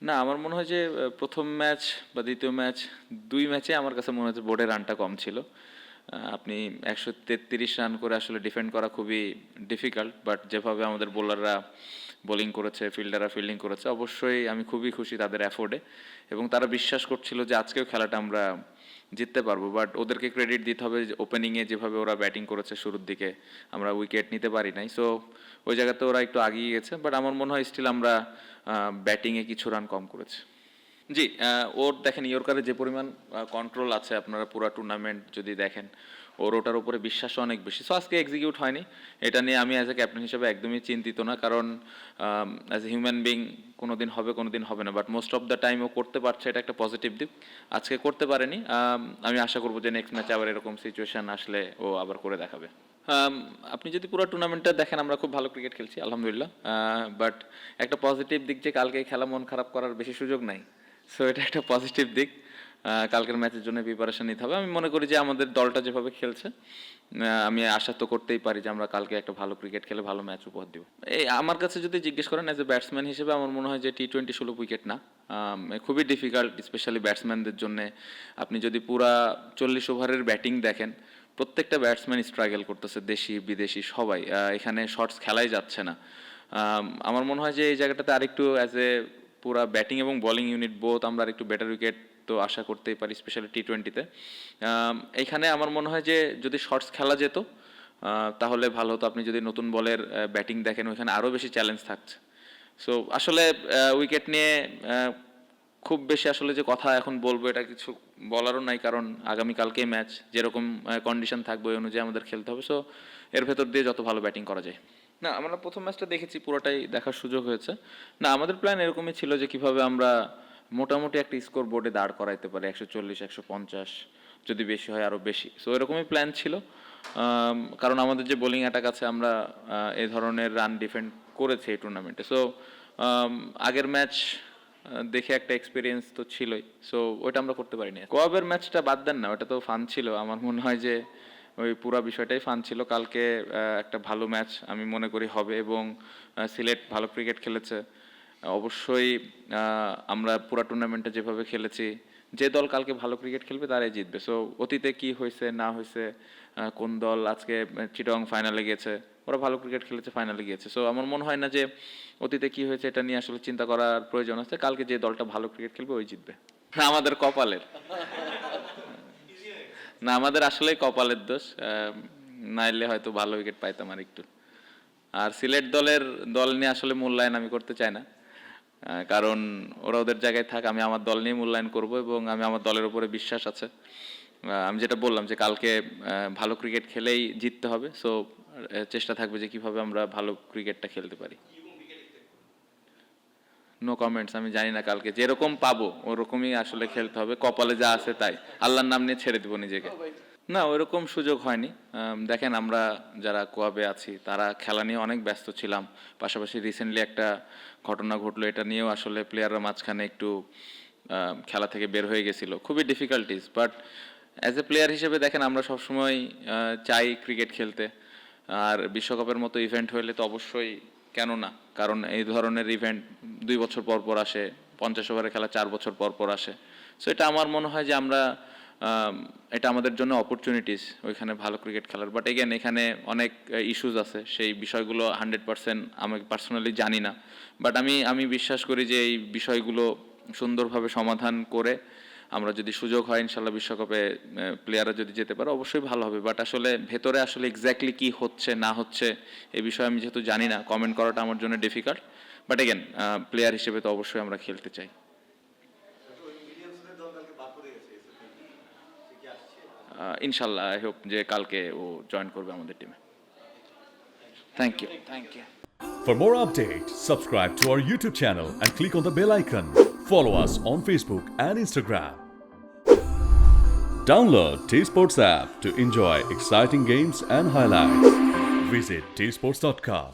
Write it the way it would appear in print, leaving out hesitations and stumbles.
না, আমার মনে হয় যে প্রথম ম্যাচ বা দ্বিতীয় ম্যাচ, দুই ম্যাচে আমার কাছে মনে হচ্ছে বোর্ডের রানটা কম ছিল। আপনি 133 রান করে আসলে ডিফেন্ড করা খুবই ডিফিকাল্ট, বাট যেভাবে আমাদের বোলাররা বোলিং করেছে, ফিল্ডাররা ফিল্ডিং করেছে, অবশ্যই আমি খুবই খুশি তাদের অ্যাফোর্ডে, এবং তারা বিশ্বাস করছিল যে আজকেও খেলাটা আমরা জিততে পারবো। বাট ওদেরকে ক্রেডিট দিতে হবে যে ওপেনিংয়ে যেভাবে ওরা ব্যাটিং করেছে শুরুর দিকে, আমরা উইকেট নিতে পারি নাই। সো ওই জায়গাতে ওরা একটু আগিয়ে গেছে, বাট আমার মনে হয় স্টিল আমরা ব্যাটিংয়ে কিছু রান কম করেছি। জি, ওর দেখেন ইয়র্কারে যে পরিমাণ কন্ট্রোল আছে, আপনারা পুরো টুর্নামেন্ট যদি দেখেন, ওর ওটার উপরে বিশ্বাস অনেক বেশি। সো আজকে এক্সিকিউট হয়নি, এটা নিয়ে আমি অ্যাজ এ ক্যাপ্টেন হিসেবে একদমই চিন্তিত না, কারণ অ্যাজ এ হিউম্যান বিং কোনো দিন হবে কোনো দিন হবে না, but most of the time ও করতে পারছে, এটা একটা পজিটিভ দিক। আজকে করতে পারেনি, আমি আশা করবো যে নেক্সট ম্যাচে আবার এরকম সিচুয়েশন আসলে ও আবার করে দেখাবে। আপনি যদি পুরো টুর্নামেন্টটা দেখেন, আমরা খুব ভালো ক্রিকেট খেলছি আলহামদুলিল্লাহ, বাট একটা পজিটিভ দিক যে কালকে খেলা মন খারাপ করার বেশি সুযোগ নাই। সো এটা একটা পজিটিভ দিক। কালকের ম্যাচের জন্য প্রিপারেশন নিতে হবে। আমি মনে করি যে আমাদের দলটা যেভাবে খেলছে, আমি আশা তো করতেই পারি যে আমরা কালকে একটা ভালো ক্রিকেট খেলে ভালো ম্যাচ উপহার দিব। এই আমার কাছে যদি জিজ্ঞেস করেন অ্যাজ এ ব্যাটসম্যান হিসেবে, আমার মনে হয় যে টি-20 16 উইকেট না, খুবই ডিফিকাল্ট, স্পেশালি ব্যাটসম্যানদের জন্য। আপনি যদি পুরা 40 ওভারের ব্যাটিং দেখেন, প্রত্যেকটা ব্যাটসম্যান স্ট্রাগল করতেছে, দেশি বিদেশি সবাই, এখানে শর্টস খেলাই যাচ্ছে না। আমার মনে হয় যে এই জায়গাটাতে আরেকটু অ্যাজ এ পুরা ব্যাটিং এবং বোলিং ইউনিট বোথ আমরা আরেকটু বেটার উইকেট তো আশা করতেই পারি, স্পেশালি টি-20-তে। এইখানে আমার মনে হয় যে যদি শর্টস খেলা যেত তাহলে ভালো হতো। আপনি যদি নতুন বলের ব্যাটিং দেখেন, ওইখানে আরও বেশি চ্যালেঞ্জ থাকছে। সো আসলে উইকেট নিয়ে খুব বেশি আসলে যে কথা এখন বলবো এটা কিছু বলারও নাই, কারণ আগামীকালকেই ম্যাচ, যেরকম কন্ডিশন থাকবে ওই অনুযায়ী আমাদের খেলতে হবে। সো এর ভেতর দিয়ে যত ভালো ব্যাটিং করা যায়। না, আমরা প্রথম ম্যাচটা দেখেছি, পুরোটাই দেখার সুযোগ হয়েছে। না, আমাদের প্ল্যান এরকমই ছিল যে কিভাবে আমরা মোটামুটি একটা স্কোর বোর্ডে দাঁড় করাইতে পারি, 140 150, যদি বেশি হয় আরও বেশি। সো এরকমই প্ল্যান ছিল, কারণ আমাদের যে বোলিং অ্যাটাক আছে, আমরা এই ধরনের রান ডিফেন্ড করেছি এই টুর্নামেন্টে। সো আগের ম্যাচ দেখে একটা এক্সপিরিয়েন্স তো ছিলই, সো ওইটা আমরা করতে পারিনি। কোয়াবের ম্যাচটা বাদ দেন না, ওটা তো ফান ছিল। আমার মনে হয় যে ওই পুরো বিষয়টাই ফান ছিল। কালকে একটা ভালো ম্যাচ আমি মনে করি হবে, এবং সিলেট ভালো ক্রিকেট খেলেছে। অবশ্যই আমরা পুরো টুর্নামেন্টে যেভাবে খেলেছি, যে দল কালকে ভালো ক্রিকেট খেলবে তারাই জিতবে। সো অতীতে কি হয়েছে না হয়েছে, কোন দল আজকে চিটাগং ফাইনালে গিয়েছে, ওরা ভালো ক্রিকেট খেলেছে, ফাইনালে গিয়েছে। সো আমার মনে হয় না যে অতীতে কি হয়েছে এটা নিয়ে আসলে চিন্তা করার প্রয়োজন আছে। কালকে যে দলটা ভালো ক্রিকেট খেলবে ওই জিতবে। আমাদের কপালের না, আমাদের আসলেই কপালের দোষ, নাইলে হয়তো ভালো উইকেট পাইতাম আর একটু। আর সিলেট দল নিয়ে আসলে মূল্যায়ন আমি করতে চাই না, কারণ ওরা ওদের জায়গায় থাক, আমি আমার দল নিয়ে মূল্যায়ন করব, এবং আমি আমার দলের উপরে বিশ্বাস আছে। আমি যেটা বললাম যে কালকে ভালো ক্রিকেট খেলেই জিততে হবে। সো চেষ্টা থাকবে যে কিভাবে আমরা ভালো ক্রিকেটটা খেলতে পারি। নো কমেন্টস, আমি জানি না, কালকে যেরকম পাবো ওরকমই আসলে খেলতে হবে, কপালে যা আছে তাই, আল্লাহর নাম নিয়ে ছেড়ে দিব নিজেকে। না, ওইরকম সুযোগ হয়নি। দেখেন, আমরা যারা কোয়াবে আছি তারা খেলা নিয়ে অনেক ব্যস্ত ছিলাম, পাশাপাশি রিসেন্টলি একটা ঘটনা ঘটলো, এটা নিয়েও আসলে প্লেয়াররা মাঝখানে একটু খেলা থেকে বের হয়ে গেছিলো, খুবই difficulties. But as a player হিসেবে দেখেন, আমরা সবসময় চাই ক্রিকেট খেলতে, আর বিশ্বকাপের মতো ইভেন্ট হইলে তো অবশ্যই, কেন না, কারণ এই ধরনের ইভেন্ট 2 বছর পর পর আসে, 50 ওভারের খেলা 4 বছর পর পর আসে। সো এটা আমার মনে হয় যে আমরা এটা আমাদের জন্য অপরচুনিটিস ওইখানে ভালো ক্রিকেট খেলার। বাট এগেন, এখানে অনেক ইস্যুস আছে, সেই বিষয়গুলো 100% আমি পার্সোনালি জানি না, বাট আমি বিশ্বাস করি যে এই বিষয়গুলো সুন্দরভাবে সমাধান করে আমরা যদি সুযোগ হয় ইনশাল্লাহ বিশ্বকাপে প্লেয়াররা যদি যেতে পারে অবশ্যই ভালো হবে। বাট আসলে ভেতরে আসলে এক্স্যাক্টলি কি হচ্ছে না হচ্ছে এই বিষয়ে আমি যেহেতু জানি না, কমেন্ট করাটা আমার জন্য ডিফিকাল্ট। বাট এগেন, প্লেয়ার হিসেবে তো অবশ্যই আমরা খেলতে চাই। ইনশাল্লাহ, আই হোপ যে কালকে ও জয়েন করবে আমাদের টিমে। Thank you. For more updates, subscribe to our YouTube channel and click on the bell icon. Follow us on Facebook and Instagram. Download T-Sports app to enjoy exciting games and highlights. Visit tsports.com.